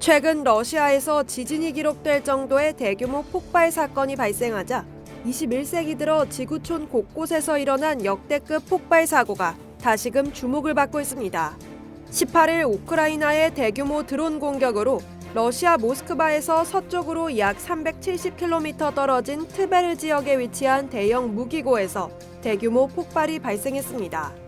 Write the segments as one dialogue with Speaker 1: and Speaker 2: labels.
Speaker 1: 최근 러시아에서 지진이 기록될 정도의 대규모 폭발 사건이 발생하자 21세기 들어 지구촌 곳곳에서 일어난 역대급 폭발 사고가 다시금 주목을 받고 있습니다. 18일 우크라이나의 대규모 드론 공격으로 러시아 모스크바에서 서쪽으로 약 370km 떨어진 트베르 지역에 위치한 대형 무기고에서 대규모 폭발이 발생했습니다.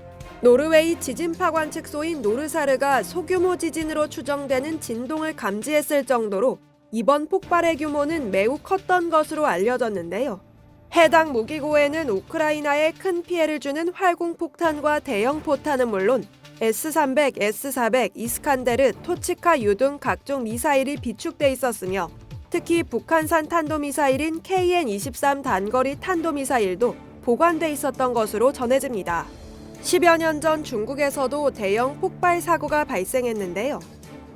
Speaker 1: 노르웨이 지진파 관측소인 노르사르가 소규모 지진으로 추정되는 진동을 감지했을 정도로 이번 폭발의 규모는 매우 컸던 것으로 알려졌는데요. 해당 무기고에는 우크라이나에 큰 피해를 주는 활공폭탄과 대형 포탄은 물론 S-300, S-400, 이스칸데르, 토치카-유 등 각종 미사일이 비축돼 있었으며 특히 북한산 탄도미사일인 KN-23 단거리 탄도미사일도 보관돼 있었던 것으로 전해집니다. 10여 년 전 중국에서도 대형 폭발 사고가 발생했는데요.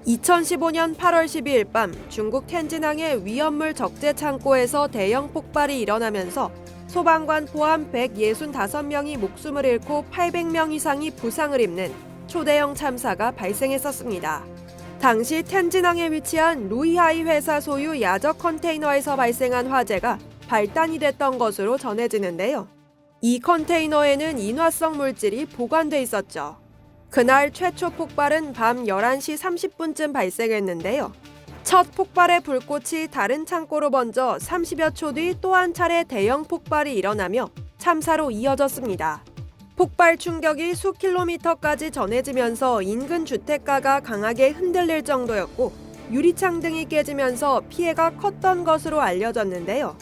Speaker 1: 2015년 8월 12일 밤 중국 텐진항의 위험물 적재 창고에서 대형 폭발이 일어나면서 소방관 포함 165명이 목숨을 잃고 800명 이상이 부상을 입는 초대형 참사가 발생했었습니다. 당시 텐진항에 위치한 루이하이 회사 소유 야적 컨테이너에서 발생한 화재가 발단이 됐던 것으로 전해지는데요. 이 컨테이너에는 인화성 물질이 보관돼 있었죠. 그날 최초 폭발은 밤 11시 30분쯤 발생했는데요. 첫 폭발의 불꽃이 다른 창고로 번져 30여 초 뒤 또 한 차례 대형 폭발이 일어나며 참사로 이어졌습니다. 폭발 충격이 수 킬로미터까지 전해지면서 인근 주택가가 강하게 흔들릴 정도였고 유리창 등이 깨지면서 피해가 컸던 것으로 알려졌는데요.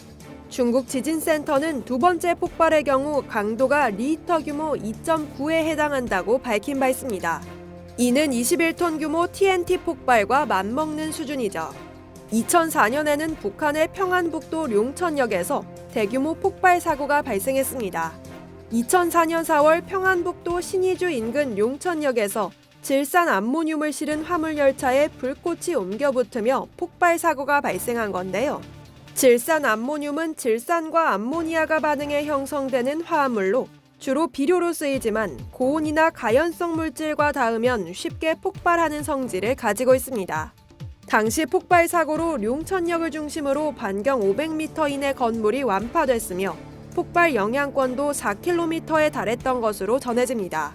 Speaker 1: 중국 지진센터는 두 번째 폭발의 경우 강도가 리히터 규모 2.9에 해당한다고 밝힌 바 있습니다. 이는 21톤 규모 TNT 폭발과 맞먹는 수준이죠. 2004년에는 북한의 평안북도 룡천역에서 대규모 폭발 사고가 발생했습니다. 2004년 4월 평안북도 신의주 인근 용천역에서 질산 암모늄을 실은 화물열차에 불꽃이 옮겨붙으며 폭발 사고가 발생한 건데요. 질산 암모늄은 질산과 암모니아가 반응해 형성되는 화합물로 주로 비료로 쓰이지만 고온이나 가연성 물질과 닿으면 쉽게 폭발하는 성질을 가지고 있습니다. 당시 폭발 사고로 룡천역을 중심으로 반경 500m 이내 건물이 완파됐으며 폭발 영향권도 4km에 달했던 것으로 전해집니다.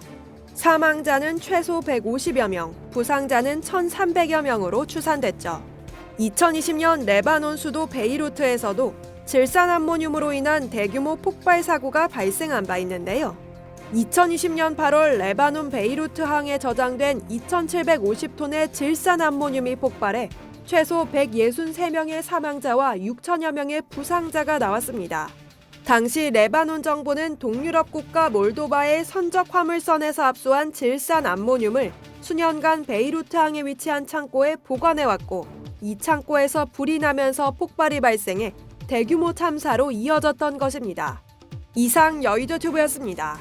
Speaker 1: 사망자는 최소 150여 명, 부상자는 1,300여 명으로 추산됐죠. 2020년 레바논 수도 베이루트에서도 질산 암모늄으로 인한 대규모 폭발 사고가 발생한 바 있는데요. 2020년 8월 레바논 베이루트 항에 저장된 2,750톤의 질산 암모늄이 폭발해 최소 163명의 사망자와 6천여 명의 부상자가 나왔습니다. 당시 레바논 정부는 동유럽 국가 몰도바의 선적 화물선에서 압수한 질산 암모늄을 수년간 베이루트 항에 위치한 창고에 보관해왔고 이 창고에서 불이 나면서 폭발이 발생해 대규모 참사로 이어졌던 것입니다. 이상 여의도 튜브였습니다.